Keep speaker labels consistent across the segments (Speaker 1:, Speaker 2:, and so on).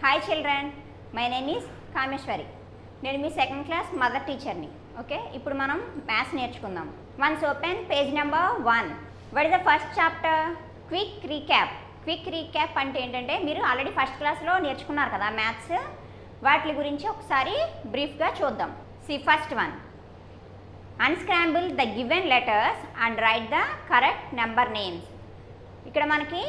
Speaker 1: Hi children, my name is Kameshwari. నేను మీ second class mother టీచర్ని. Okay, ఇప్పుడు మనం మ్యాథ్స్ నేర్చుకుందాం. Once open page number 1. What is the first chapter? Quick recap. Quick recap అంటే ఏంటంటే మీరు ఆల్రెడీ ఫస్ట్ క్లాస్లో నేర్చుకున్నారు కదా మ్యాథ్స్, వాటి గురించి ఒకసారి బ్రీఫ్గా చూద్దాం. See first one, unscramble the given letters and write the correct number names. ఇక్కడ మనకి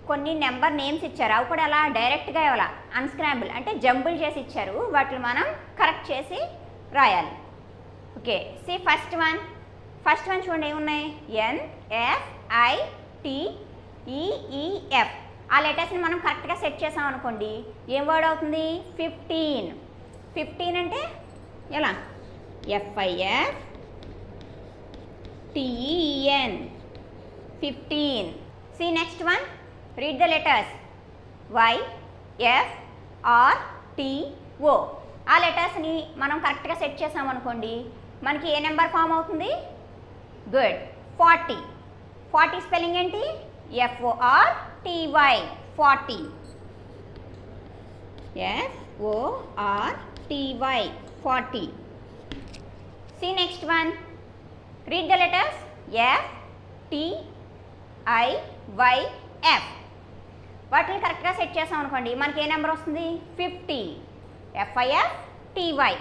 Speaker 1: కొన్ని నెంబర్ నేమ్స్ ఇచ్చారు, అవి కూడా అలా డైరెక్ట్గా ఇవ్వాల, అన్స్క్రాంబుల్ అంటే జంబుల్ చేసి ఇచ్చారు, వాటిని మనం కరెక్ట్ చేసి రాయాలి. ఓకే, సి ఫస్ట్ వన్ చూడండి ఏమున్నాయి, NFITEEF. ఆ లెటర్స్ని మనం కరెక్ట్గా సెట్ చేసాం అనుకోండి, ఏం వర్డ్ అవుతుంది? 15 అంటే ఎలా? FIFTEN 15. See next one, read the letters YFRTO. ఆ లెటర్స్ని మనం కరెక్ట్గా సెట్ చేసాం అనుకోండి, మనకి ఏ నెంబర్ ఫామ్ అవుతుంది? గుడ్, 40 స్పెల్లింగ్ ఏంటి? FORTY 40. FORTY 40. See next one, read the letters FTIYF. వాటిని కరెక్ట్గా సెట్ చేసాం అనుకోండి, మనకి ఏ నెంబర్ వస్తుంది? 50. FIFTY.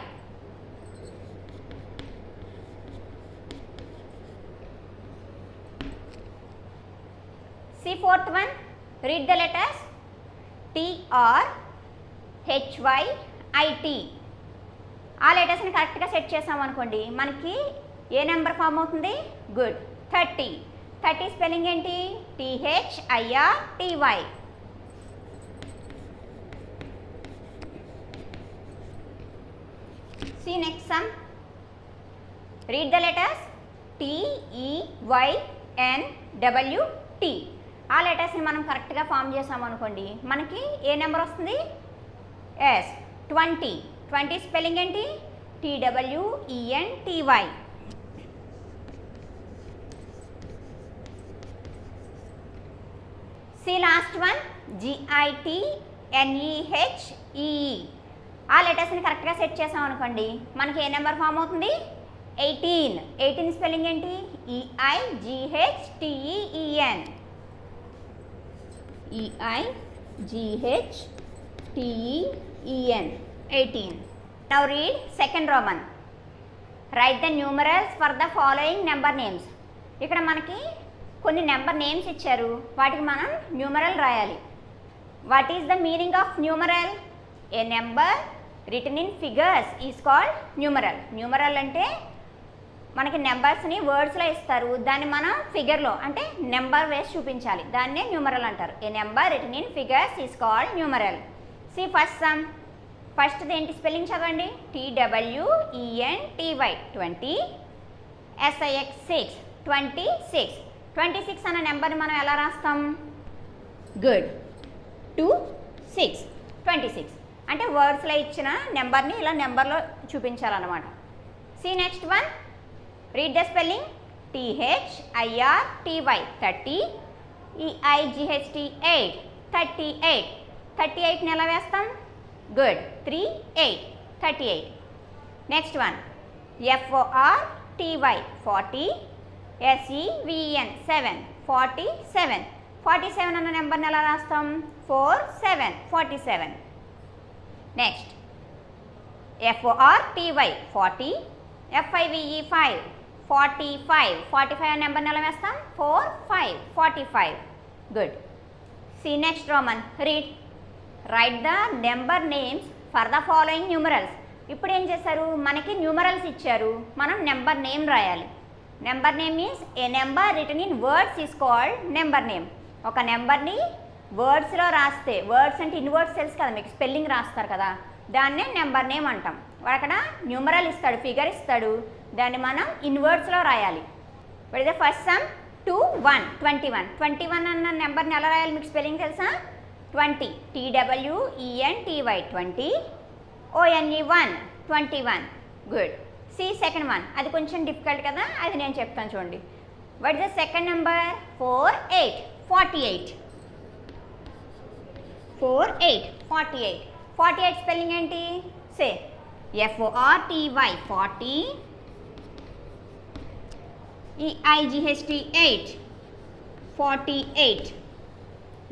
Speaker 1: See fourth one, read the letters TRHYIT. ఆ లెటర్స్ని కరెక్ట్గా సెట్ చేసాం అనుకోండి, మనకి ఏ నెంబర్ ఫామ్ అవుతుంది? గుడ్, 30 స్పెల్లింగ్ ఏంటి? THIRTY. See next sum, read the letters TEYNWT. ఆ లెటర్స్ని మనం కరెక్ట్గా ఫామ్ చేసాం అనుకోండి, మనకి ఏ నెంబర్ వస్తుంది? ఎస్, 20 స్పెల్లింగ్ ఏంటి? TWENTY. See last one, GITNEHEE. ఆ లెటర్స్ని కరెక్ట్గా సెట్ చేసాం అనుకోండి, మనకి ఏ నెంబర్ ఫామ్ అవుతుంది? 18 స్పెల్లింగ్ ఏంటి? EIGHTEEN. 18. Now read second Roman. Write the numerals for the following number names. ఇక్కడ మనకి కొన్ని నెంబర్ నేమ్స్ ఇచ్చారు, వాటికి మనం న్యూమరల్ రాయాలి. What is the meaning of numeral? A number written in figures is called numeral. Numeral అంటే మనకి నెంబర్స్ని వర్డ్స్లో ఇస్తారు, దాన్ని మనం ఫిగర్లో అంటే నెంబర్ వేసి చూపించాలి, దాన్నే న్యూమరల్ అంటారు. A number written in figures is called numeral. See first sum. ఫస్ట్ది ఏంటి స్పెల్లింగ్ చదవండి? TWENTY 20. SIX 6 26 అన్న నెంబర్ని మనం ఎలా రాస్తాం? గుడ్, 2 6 26 అంటే వర్డ్స్లో ఇచ్చిన నెంబర్ని ఇలా నెంబర్లో చూపించాలన్నమాట. See next one, read the spelling THIRTY 30. EIGHT 8 38ని ఎలా వేస్తాం? Good, 3 8 38. Next one, FORTY 40. SEVEN 7 47 అన్న నెంబర్ని ఎలా రాస్తాం? 4 7 47. Next FORTY 40. FIVE 5 45 అన్న నెంబర్ని ఎలా వేస్తాం? 4 5 45. Good. See next Roman, read. Write the number names for the following numerals. ఇప్పుడు ఏం చేశారు? మనకి న్యూమరల్స్ ఇచ్చారు, మనం నెంబర్ నేమ్ రాయాలి. Number name means a number written in words is called number name. ఒక నెంబర్ని వర్డ్స్లో రాస్తే, వర్డ్స్ అంటే ఇన్వర్డ్స్ తెలుసు కదా మీకు, స్పెల్లింగ్ రాస్తారు కదా, దాన్నే నెంబర్ నేమ్ అంటాం. వాడు అక్కడ న్యూమరల్ ఇస్తాడు, ఫిగర్ ఇస్తాడు, దాన్ని మనం ఇన్వర్డ్స్లో రాయాలి. What is the first some? 21 అన్న నెంబర్ని ఎలా రాయాలి మీకు స్పెల్లింగ్ తెలుసా? 20 TWENTY 20. ONE 1 21. Good. See second one, అది కొంచెం డిఫికల్ట్ కదా, అది నేను చెప్తాను చూడండి. What is the second number? 48. 48. 4 8 48. 48 spelling ఏంటి? Say FORTY 40 EIGHT 8 48.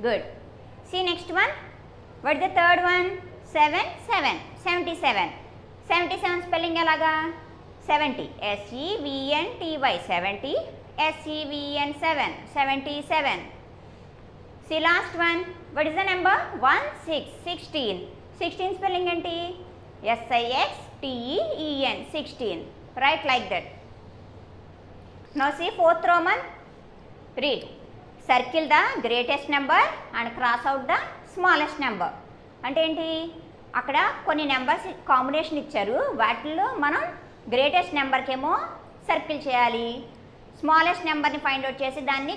Speaker 1: Good. See next one. What is the third one? 7 7 77. 77 spelling elaga? 70 SEVENTY 70 SEVEN 7 77. See last one. What is the number? 1 6 16. 16 spelling enti? SIXTEN 16. Write like that. Now see fourth Roman. Read. Circle the greatest number and cross out the smallest number. అంటే ఏంటి? అక్కడ కొన్ని numbers combination ఇచ్చారు, వాటిల్లో మనం greatest నెంబర్కేమో circle చేయాలి, smallest నెంబర్ని find out చేసి దాన్ని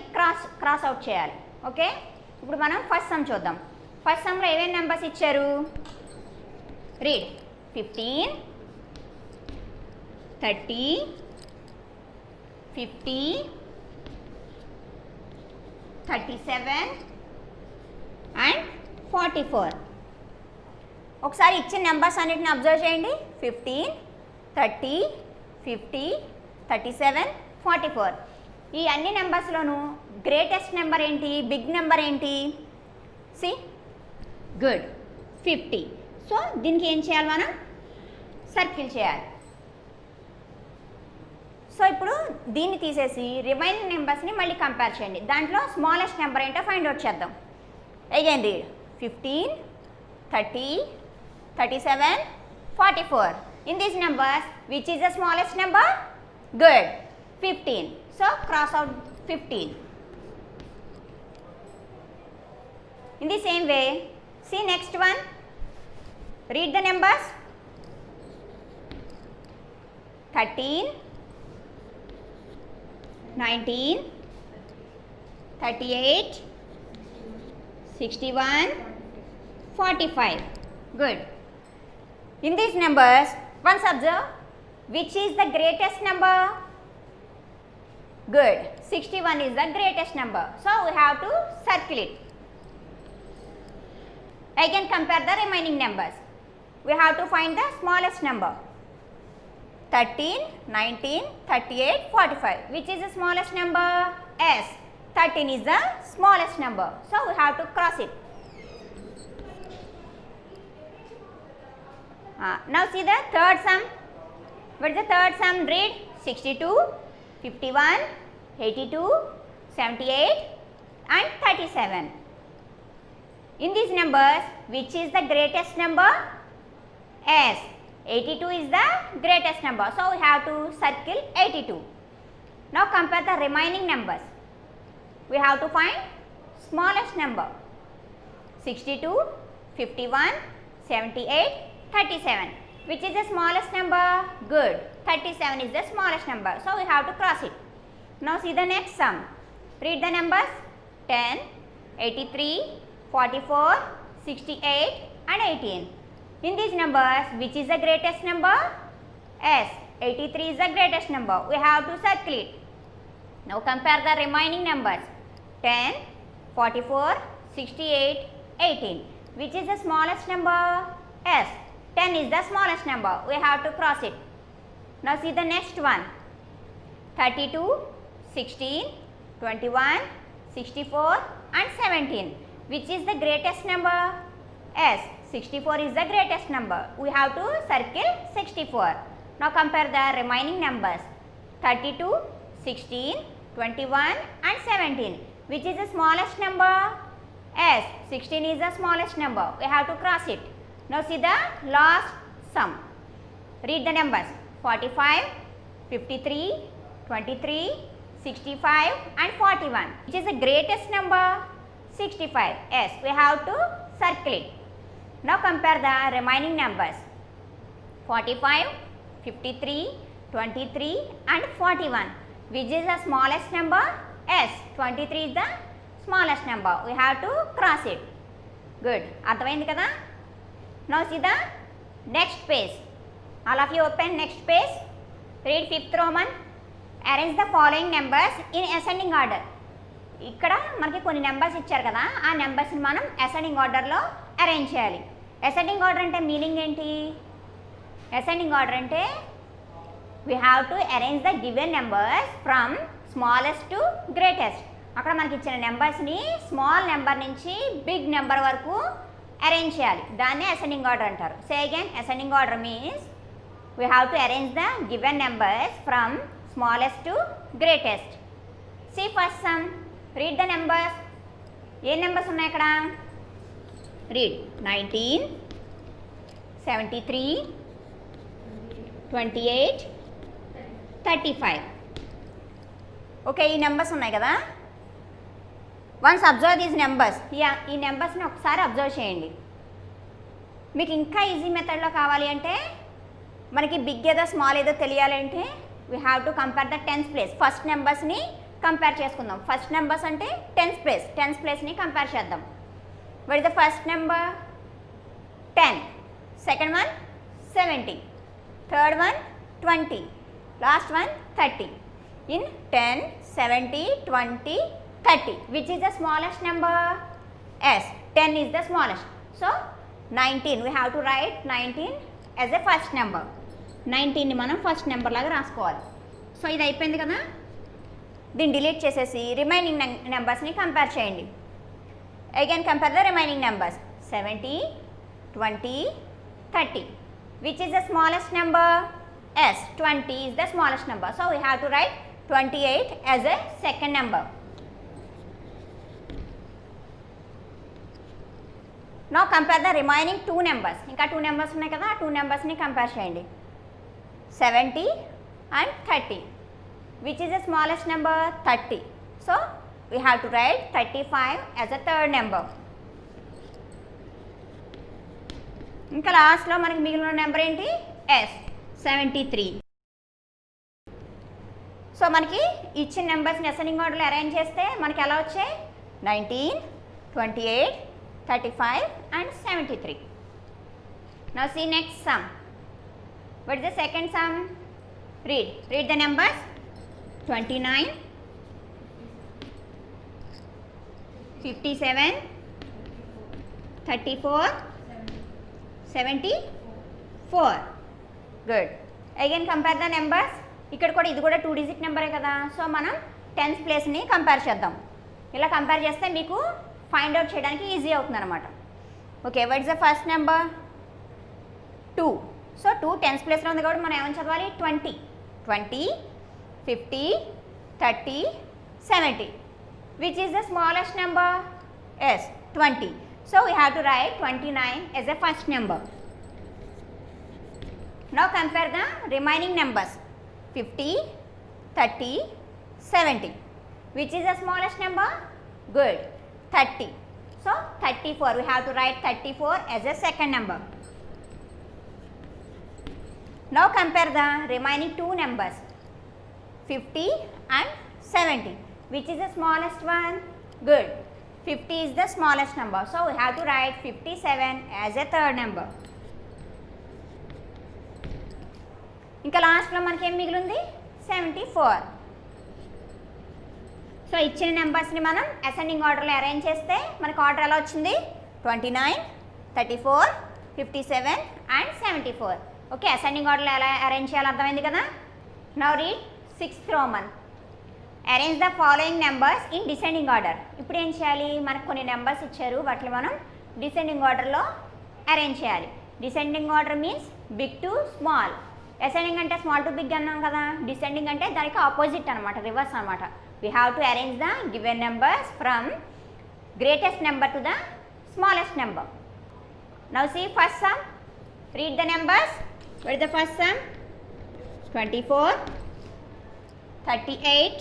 Speaker 1: క్రాస్ అవుట్ చేయాలి. ఓకే, ఇప్పుడు మనం ఫస్ట్ సమ్ చూద్దాం. ఫస్ట్ సమ్లో ఏమేమి నెంబర్స్ ఇచ్చారు? రీడ్. 15 30 50 37 అండ్ 44. ఒకసారి ఇచ్చిన నెంబర్స్ అన్నిటిని అబ్జర్వ్ చేయండి. 15 30 50 37 44. ఈ అన్ని నెంబర్స్లోనూ గ్రేటెస్ట్ నెంబర్ ఏంటి? బిగ్ నెంబర్ ఏంటి? See good 50. సో దీనికి ఏం చేయాలి? మనం సర్కిల్ చేయాలి. సో ఇప్పుడు దీన్ని తీసేసి రిమైనింగ్ నెంబర్స్ని మళ్ళీ కంపేర్ చేయండి. దాంట్లో స్మాలెస్ట్ నెంబర్ ఏంటో ఫైండ్ అవుట్ చేద్దాం. Again read. 15 30 37 44. In these numbers, which is the smallest number? Good. 15. So cross out 15. In the same way, see next one. Read the numbers. 13 19 38 61 45. Good. In these numbers, once observe which is the greatest number. Good. 61 is the greatest number. So we have to circle it. Again compare the remaining numbers. We have to find the smallest number. 13 19 38 45. Which is the smallest number? S. 13 is the smallest number. So we have to cross it. Now see the third sum. What is the third sum? Read. 62 51 82 78 and 37. In these numbers, which is the greatest number? S. 82 is the greatest number. So we have to circle 82. Now compare the remaining numbers. We have to find smallest number. 62 51 78 37. Which is the smallest number? Good. 37 is the smallest number. So we have to cross it. Now see the next sum. Read the numbers. 10 83 44 68 and 18. In these numbers, which is the greatest number? S. 83 is the greatest number. We have to circle it. Now compare the remaining numbers. 10 44 68 18. Which is the smallest number? S. 10 is the smallest number. We have to cross it. Now see the next one. 32 16 21 64 and 17. Which is the greatest number? S. 64 is the greatest number. We have to circle 64. Now compare the remaining numbers. 32 16 21 and 17. Which is the smallest number? S. 16 is the smallest number. We have to cross it. Now see the last sum. Read the numbers. 45 53 23 65 and 41. Which is the greatest number? 65. Yes, we have to circle it. Now compare the remaining numbers. 45 53 23 and 41. Which is the smallest number? Yes, 23 is the smallest number. We have to cross it. Good. అర్థమైంది కదా? Now see the next page. All of you open next page. Read 5th Roman. Arrange the following numbers in ascending order. ఇక్కడ మనకి కొన్ని numbers ఇచ్చారు కదా, ఆ నెంబర్స్ని మనం ascending ఆర్డర్లో అరేంజ్ చేయాలి. అసెండింగ్ ఆర్డర్ అంటే మీనింగ్ ఏంటి? అసెండింగ్ ఆర్డర్ అంటే we have to arrange the given numbers from smallest to greatest. అక్కడ మనకి ఇచ్చిన నెంబర్స్ని స్మాల్ నెంబర్ నుంచి బిగ్ నెంబర్ వరకు అరేంజ్ చేయాలి. దాన్నే అసెండింగ్ ఆర్డర్ అంటారు. సే again, ascending order means we have to arrange the given numbers from smallest to greatest. See first sum. Read the numbers. A numbers ఉన్నాయి ఇక్కడ? Read 19, 73, 28, 35. ఓకే, ఈ numbers ఉన్నాయి కదా. Once observe these numbers. ఈ నెంబర్స్ని ఒకసారి observe చేయండి. మీకు ఇంకా ఈజీ మెథడ్లో కావాలి అంటే, మనకి బిగ్ ఏదో స్మాల్ ఏదో తెలియాలంటే we have to compare the tens place. First నెంబర్స్ని కంపేర్ చేసుకుందాం. ఫస్ట్ నెంబర్స్ అంటే టెన్స్ ప్లేస్ని కంపేర్ చేద్దాం. What is the first number? 10. Second one 70. Third one 20. Last one 30. In 10, 70, 20, 30. Which is the smallest number? Yes, 10 is the smallest. So 19. We have to write 19 as a first number. 19ని మనం first number లాగా రాసుకోవాలి. So ఇది అయిపోయింది కదా. దీన్ని delete చేసేసి remaining నెంబర్స్ని compare చేయండి. Again compare the remaining numbers. 70, 20, 30. Which is the smallest number? Yes, 20 is the smallest number. So we have to write 28 as a second number. Now compare the remaining two numbers. ఇంకా 2 numbers ఉన్నాయి కదా, ఆ 2 numbers-ని compare చేయండి. 70 and 30. Which is the smallest number? 30. So we have to write 35 as a third number. ఇంకా లాస్ట్లో మనకి మిగిలిన number ఏంటి? S, 73. సో మనకి ఇచ్చిన నెంబర్స్ని అసెండింగ్ ఆర్డర్లో అరేంజ్ చేస్తే మనకి ఎలా వచ్చాయి? 19, 28, 35 and 73. Now see next sum. What is the second sum? Read the numbers. 29, 57, 34, 74. Good. Again compare the numbers. ఇక్కడ కూడా ఇది కూడా 2 digit నెంబరే కదా. సో మనం టెన్స్ ప్లేస్ని కంపేర్ చేద్దాం. ఇలా కంపేర్ చేస్తే మీకు ఫైండ్ అవుట్ చేయడానికి ఈజీ అవుతుంది అనమాట. Okay, what is the first number? 2. So 2 tens ప్లేస్లో ఉంది కాబట్టి మనం ఏమని చదవాలి? 20, 50, 30, 70. Which is the smallest number? Yes, 20. So we have to write 29 as a first number. Now compare the remaining numbers. 50, 30, 70. Which is the smallest number? Good, 30. So 34. We have to write 34 as a second number. Now compare the remaining two numbers. 50 and 70. Which is the smallest one? Good, 50 is the smallest number. So we have to write 57 as a third number. ఇంకా లాస్ట్లో మనకి ఏం మిగిలింది? 74. So ఇచ్చిన నెంబర్స్ని మనం ascending ఆర్డర్లో arrange చేస్తే మనకు ఆర్డర్ ఎలా వచ్చింది? 29, 34, 57 and 74. ఓకే, అసెండింగ్ ఆర్డర్లో ఎలా అరేంజ్ చేయాలో అర్థమైంది కదా. Now read 6th Roman. Arrange the following numbers in descending order. ఇప్పుడు ఏం చేయాలి? మనకు కొన్ని నెంబర్స్ ఇచ్చారు, వాటిని మనం డిసెండింగ్ ఆర్డర్లో అరేంజ్ చేయాలి. Descending order means big to small. Ascending అంటే స్మాల్ టు బిగ్ అన్నాం కదా. డిసెండింగ్ అంటే దానికి ఆపోజిట్ అనమాట, రివర్స్ అనమాట. We have to arrange the given numbers from greatest number to the smallest number. Now see first sum. Read the numbers. What is the first sum? 24, 38,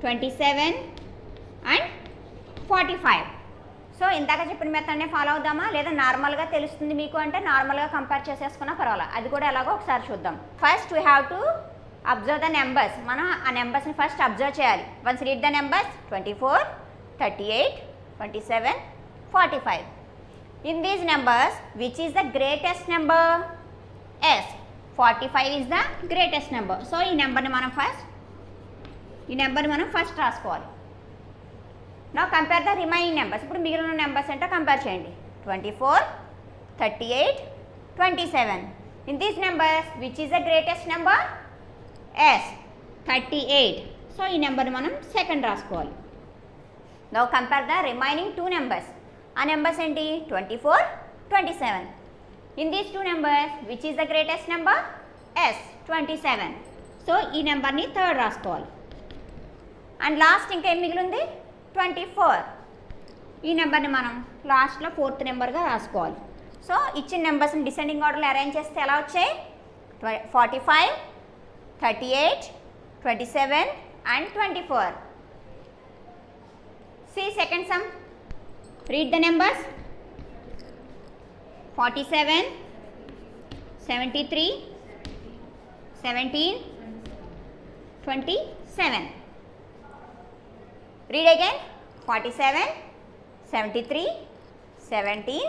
Speaker 1: 27 and 45. So ఇందాక చెప్పిన మెథడ్నే follow అవుదామా, లేదా నార్మల్గా తెలుస్తుంది మీకు అంటే నార్మల్గా కంపేర్ చేసేసుకున్నా పర్వాలేదు. అది కూడా ఎలాగో ఒకసారి చూద్దాం. First we have to observe the numbers. మనం ఆ నెంబర్స్ని ఫస్ట్ అబ్జర్వ్ చేయాలి. Once read the numbers. 24, 38, 27, 45. In these numbers which is the greatest number? Yes, 45 is the greatest number. So ఈ నెంబర్ని మనం ఫస్ట్ రాసుకోవాలి. Now compare the remaining numbers. ఇప్పుడు మిగిలిన నెంబర్స్ ఏంటో కంపేర్ చేయండి. 24, 38, 27. In these numbers which is the greatest number? Yes, 38. So ఈ నెంబర్ని మనం సెకండ్ రాసుకోవాలి. Now compare the remaining 2 numbers. ఆ నెంబర్స్ ఏంటి? 24, 27. In these 2 numbers which is the greatest number? Yes, 27. So ఈ నెంబర్ని థర్డ్ రాసుకోవాలి. అండ్ లాస్ట్ ఇంకా ఏం మిగిలింది? 24. ఈ నెంబర్ని మనం లాస్ట్లో 4th నెంబర్గా రాసుకోవాలి. సో ఇచ్చిన నెంబర్స్ని డిసెండింగ్ ఆర్డర్లో అరేంజ్ చేస్తే ఎలా వచ్చాయి? 45, 38, 27 and 24. See second sum. Read the numbers. 47, 73, 17, 27. Read again. 47, 73, 17,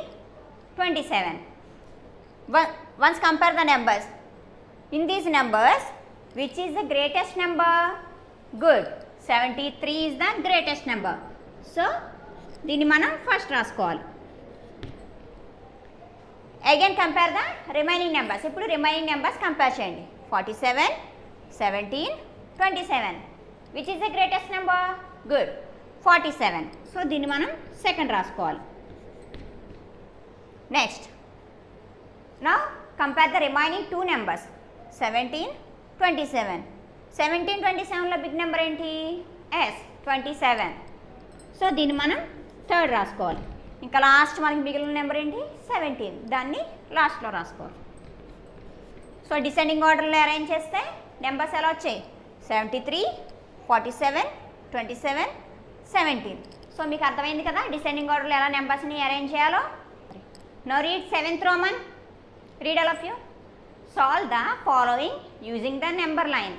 Speaker 1: 27. Once compare the numbers. In these numbers, which is the greatest number? Good. 73 is the greatest number. So, దీన్ని మనం first రాసుకోవాలి. Again compare the remaining numbers. ఇప్పుడు remaining numbers compare చేయండి. 47, 17, 27. Which is the greatest number? Good, 47. So దీన్ని మనం second రాసుకోవాలి. Next now compare the remaining 2 numbers. 17, 27. 17, 27లో big number ఏంటి? ఎస్, 27. సో దీన్ని మనం థర్డ్ రాసుకోవాలి. ఇంకా లాస్ట్ మనకి మిగిలిన నెంబర్ ఏంటి? 17. దాన్ని లాస్ట్లో రాసుకోవాలి. సో డిసెండింగ్ ఆర్డర్లో అరేంజ్ చేస్తే నెంబర్స్ ఎలా వచ్చాయి? 73, 47, 27, 17. సో మీకు అర్థమైంది కదా డిసెండింగ్ ఆర్డర్లో ఎలా నెంబర్స్ని అరేంజ్ చేయాలో. Now read 7th Roman. Read all of you. Solve the following using the number line.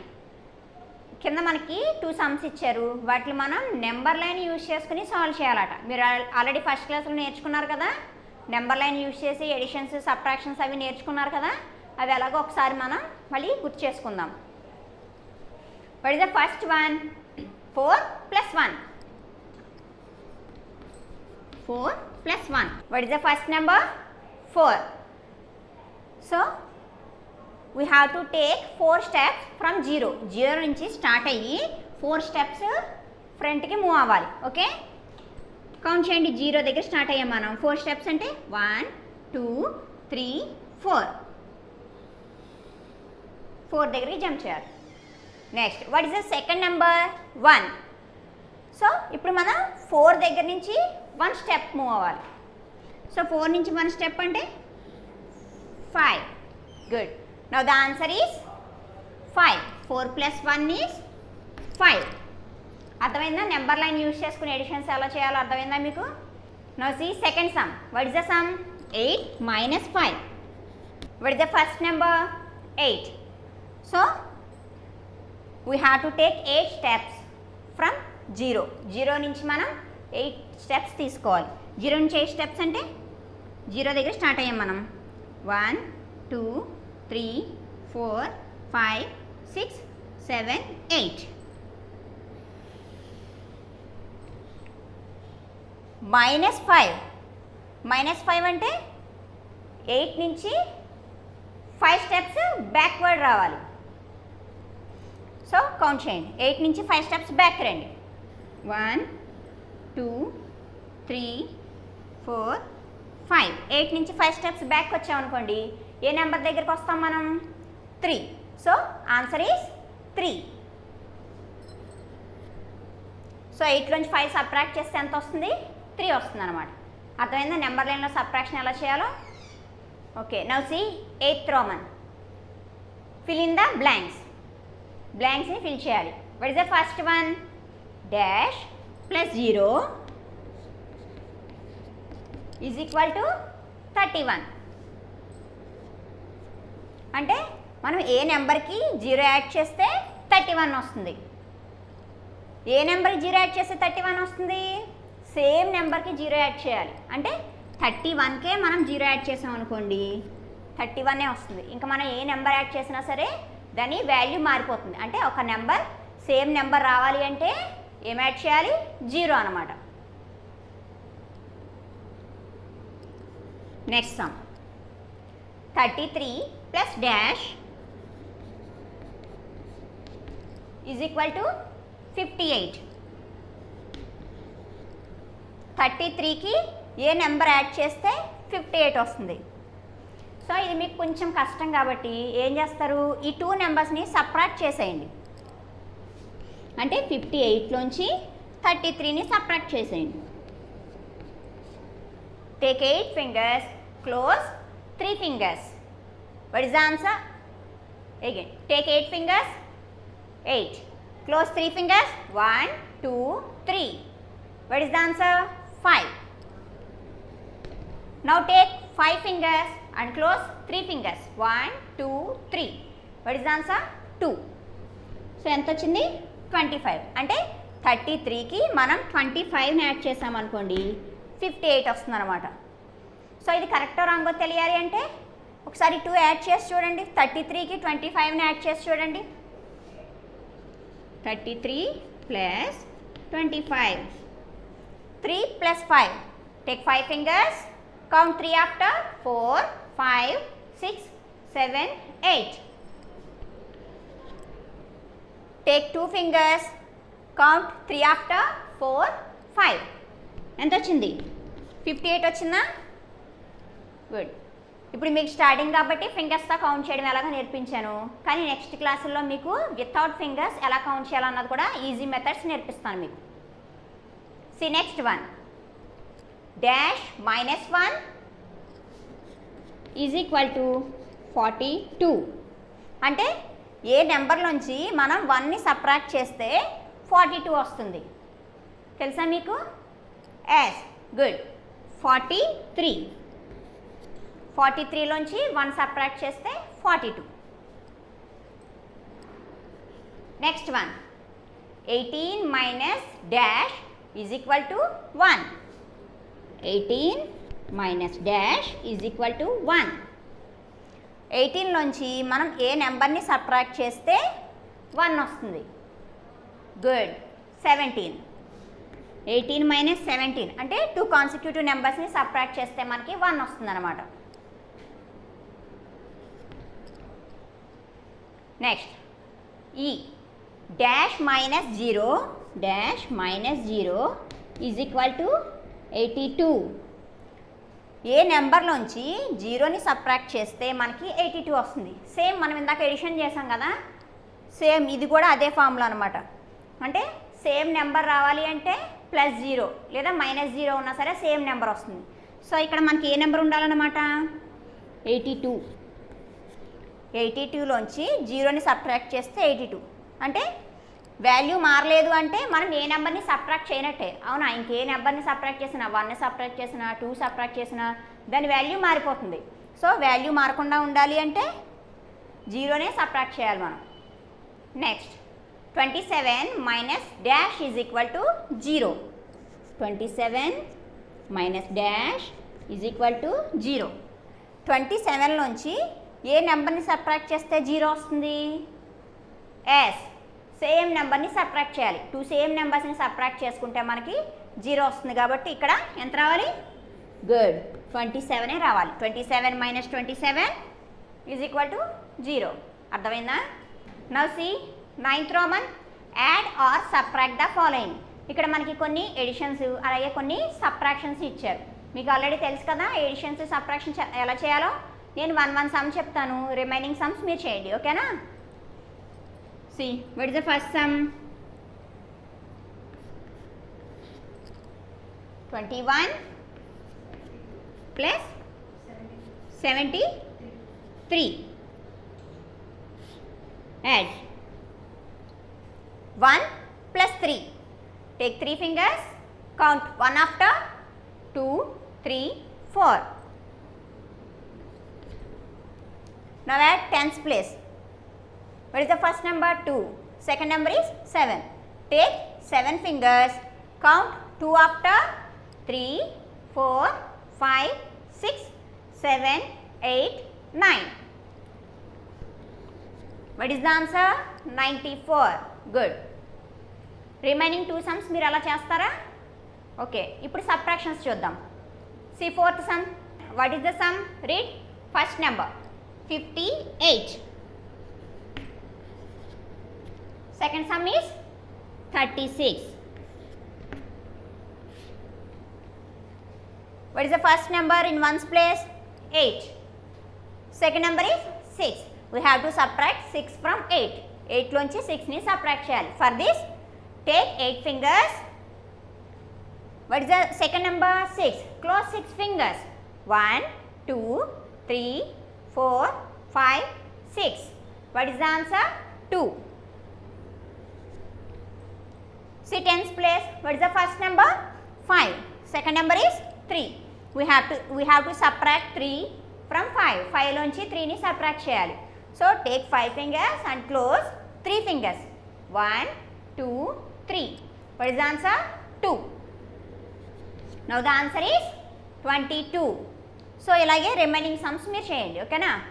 Speaker 1: కింద మనకి 2 సమ్స్ ఇచ్చారు. వాటిని మనం నెంబర్ లైన్ యూజ్ చేసుకుని సాల్వ్ చేయాలట. మీరు ఆల్రెడీ ఫస్ట్ క్లాస్లో నేర్చుకున్నారు కదా, నెంబర్ లైన్ యూజ్ చేసి ఎడిషన్స్, సబ్ట్రాక్షన్స్ అవి నేర్చుకున్నారు కదా. అవి ఎలాగో ఒకసారి మనం మళ్ళీ గుర్తు చేసుకుందాం. What is the first one? 4 + 1. 4 + 1. What is the first number? 4. So we have to take 4 steps from 0. 0 నుంచి స్టార్ట్ అయ్యి 4 steps ఫ్రంట్కి మూవ్ అవ్వాలి. ఓకే, కౌంట్ చేయండి. 0 దగ్గర స్టార్ట్ అయ్యాం మనం. 4 steps అంటే 1, 2, 3, 4. 4 దగ్గరికి జంప్ చేయాలి. Next what is the second number? 1. So ఇప్పుడు మనం 4 దగ్గర నుంచి 1 స్టెప్ మూవ్ అవ్వాలి. సో 4 నుంచి 1 స్టెప్ అంటే 5. Good. Now the answer is 5. 4 + 1 is 5. అర్థమైందా? నెంబర్ లైన్ యూజ్ చేసుకుని ఎడిషన్స్ ఎలా చేయాలో అర్థమైందా మీకు? Now see second sum. What is the sum? 8 - 5. What is the first number? 8. So we have to take 8 steps from 0. 0 నుంచి మనం 8 steps తీసుకోవాలి. 0 నుంచి 8 steps అంటే 0 దగ్గర స్టార్ట్ అయ్యాం మనం. 1, 2, 3, 4, 5, 6, 7, 8. -5. -5 అంటే 8 నుంచి 5 స్టెప్స్ బ్యాక్వర్డ్ రావాలి. సో కౌంట్ చేయండి. 8 నుంచి 5 స్టెప్స్ బ్యాక్ రండి. 1, 2, 3, 4, 5. 8 నుంచి 5 స్టెప్స్ బ్యాక్ వచ్చామనుకోండి, ఏ నెంబర్ దగ్గరికి వస్తాం మనం? 3. So answer is 3. సో 8లోంచి 5 సబ్ట్రాక్ట్ చేస్తే ఎంత వస్తుంది? 3 వస్తుంది అనమాట. అర్థమైందా నెంబర్ లైన్లో సబ్ట్రాక్షన్ ఎలా చేయాలో? Okay, now see 8th Roman. Fill in the blanks. బ్లాంక్స్ని ఫిల్ చేయాలి. What is the first one? Dash +0 is equal to 31. అంటే మనం ఏ నెంబర్కి 0 యాడ్ చేస్తే 31 వస్తుంది. ఏ నెంబర్కి 0 యాడ్ చేస్తే 31 వస్తుంది? సేమ్ నెంబర్కి 0 యాడ్ చేయాలి. అంటే 31కే మనం 0 యాడ్ చేసాం అనుకోండి, 31 వస్తుంది. ఇంకా మనం ఏ నెంబర్ యాడ్ చేసినా సరే దాని వాల్యూ మారిపోతుంది. అంటే ఒక నెంబర్ సేమ్ నెంబర్ రావాలి అంటే ఏం యాడ్ చేయాలి? 0 అనమాట. Next sum. 33 plus dash is equal to 58. 33కి ఏ నెంబర్ యాడ్ చేస్తే 58 వస్తుంది. సో ఇది మీకు కొంచెం కష్టం కాబట్టి ఏం చేస్తారు, ఈ 2 నెంబర్స్ని సబ్ట్రాక్ట్ చేసేయండి. అంటే 58లోంచి 33ని సబ్ట్రాక్ట్ చేసేయండి. Take 8 fingers, close 3 fingers. What is the answer? Again, take 8 fingers, 8. Close 3 fingers, 1, 2, 3. What is the answer? 5. Now take 5 fingers and close 3 fingers, 1, 2, 3. What is the answer? 2. So ఎంత వచ్చింది? 25. అంటే 33కి మనం 25ని యాడ్ చేసామనుకోండి 58 వస్తుంది అనమాట. సో ఇది కరెక్టో రాంగో తెలియాలి అంటే ఒకసారి 2 యాడ్ చేసి చూడండి. 33కి 25ని యాడ్ చేసి చూడండి. 33 plus 25. 3 plus 5. Take 5 fingers. Count 3 after. 4, 5, 6, 7, 8. Take 2 fingers. Count 3 after. 4, 5. ఎంత వచ్చింది? 58 వచ్చిందా? గుడ్. ఇప్పుడు మీకు స్టార్టింగ్ కాబట్టి ఫింగర్స్తో కౌంట్ చేయడం ఎలాగో నేర్పించాను, కానీ నెక్స్ట్ క్లాసుల్లో మీకు వితౌట్ ఫింగర్స్ ఎలా కౌంట్ చేయాలన్నది కూడా ఈజీ మెథడ్స్ నేర్పిస్తాను మీకు. See next one. Dash -1 is equal to 42. అంటే ఏ నెంబర్లోంచి మనం 1ని సబ్ట్రాక్ట్ చేస్తే 42 వస్తుంది తెలుసా మీకు? Yes, good. 43. 43లోంచి 1 సబ్ట్రాక్ట్ చేస్తే 42. Next one. 18 minus dash is equal to 1. 18 minus dash is equal to 1. 18లోంచి మనం ఏ నెంబర్ని సబ్ట్రాక్ట్ చేస్తే 1 వస్తుంది? గుడ్. 17. 18 మైనస్ 17 అంటే 2 కాన్సిక్యూటివ్ నెంబర్స్ని సబ్ట్రాక్ట్ చేస్తే మనకి 1 వస్తుంది అనమాట. నెక్స్ట్ ఈ dash -0 dash -0 is equal to 82. ఏ నెంబర్లోంచి 0ని సబ్ట్రాక్ట్ చేస్తే మనకి 82 వస్తుంది? సేమ్ మనం ఇందాక ఎడిషన్ చేసాం కదా, సేమ్ ఇది కూడా అదే ఫార్ములా అనమాట. అంటే సేమ్ నెంబర్ రావాలి అంటే +0 లేదా -0 ఉన్నా సరే సేమ్ నెంబర్ వస్తుంది. సో ఇక్కడ మనకి ఏ నెంబర్ ఉండాలన్నమాట? 82. 82లోంచి 0ని సబ్ట్రాక్ట్ చేస్తే 82. అంటే వాల్యూ మారలేదు అంటే మనం ఏ నెంబర్ని సబ్ట్రాక్ట్ చేయనట్టే, అవునా? ఇంకే నెంబర్ని సబ్ట్రాక్ట్ చేసినా, 1ని సబ్ట్రాక్ట్ చేసినా, 2 సబ్ట్రాక్ట్ చేసినా దాని వాల్యూ మారిపోతుంది. సో వాల్యూ మారకుండా ఉండాలి అంటే 0నే సబ్ట్రాక్ట్ చేయాలి మనం. Next 27 minus dash is equal to 0. 27 minus dash is equal to 0. 27లోంచి ఏ నెంబర్ని సబ్ట్రాక్ట్ చేస్తే 0 వస్తుంది? ఎస్, సేమ్ నెంబర్ని సబ్ట్రాక్ట్ చేయాలి. 2 సేమ్ నెంబర్స్ని సబ్ట్రాక్ట్ చేసుకుంటే మనకి 0 వస్తుంది. కాబట్టి ఇక్కడ ఎంత రావాలి? గుడ్, 27 రావాలి. 27 మైనస్ 27 ఈజ్ ఈక్వల్ టు 0. అర్థమైందా? Now see 9th Roman. Add or subtract the following. ఇక్కడ మనకి కొన్ని ఎడిషన్స్ అలాగే కొన్ని సబ్ట్రాక్షన్స్ ఇచ్చారు. మీకు ఆల్రెడీ తెలుసు కదా ఎడిషన్స్ సబ్ట్రాక్షన్స్ ఎలా చేయాలో. నేను 1 సమ్ చెప్తాను, రిమైనింగ్ సమ్స్ మీరు చేయండి, ఓకేనా? See what is the first some? 21 plus 73. Add 1 plus 3. Take 3 fingers. Count 1 after. 2, 3, 4. Now add tens place. What is the first number? 2. Second number is 7. Take 7 fingers. Count 2 after. 3, 4, 5, 6, 7, 8, 9. What is the answer? 94. Good. Remaining 2 sums మీరు అలా చేస్తారా? Okay, ఇప్పుడు subtractions చూద్దాం. See 4th sum. what is the sum? Read first number 58. Second sum is 36. What is the first number in ones place? 8. Second number is 6. We have to subtract 6 from 8. 8 lonchi 6 ni subtract cheyali. For this, take 8 fingers. What is the second number? 6. Close 6 fingers. 1, 2, 3, 4, 5, 6. What is the answer? 2. See tens place. What is the first number? 5. Second number is 3. We have to subtract 3 from 5. 5 lonchi 3 ni subtract cheyali. So take 5 fingers and close 3 fingers. 1, 2, 3. What is the answer? 2. Now the answer is 22. So ilage remaining sums meer cheyandi. Okay na?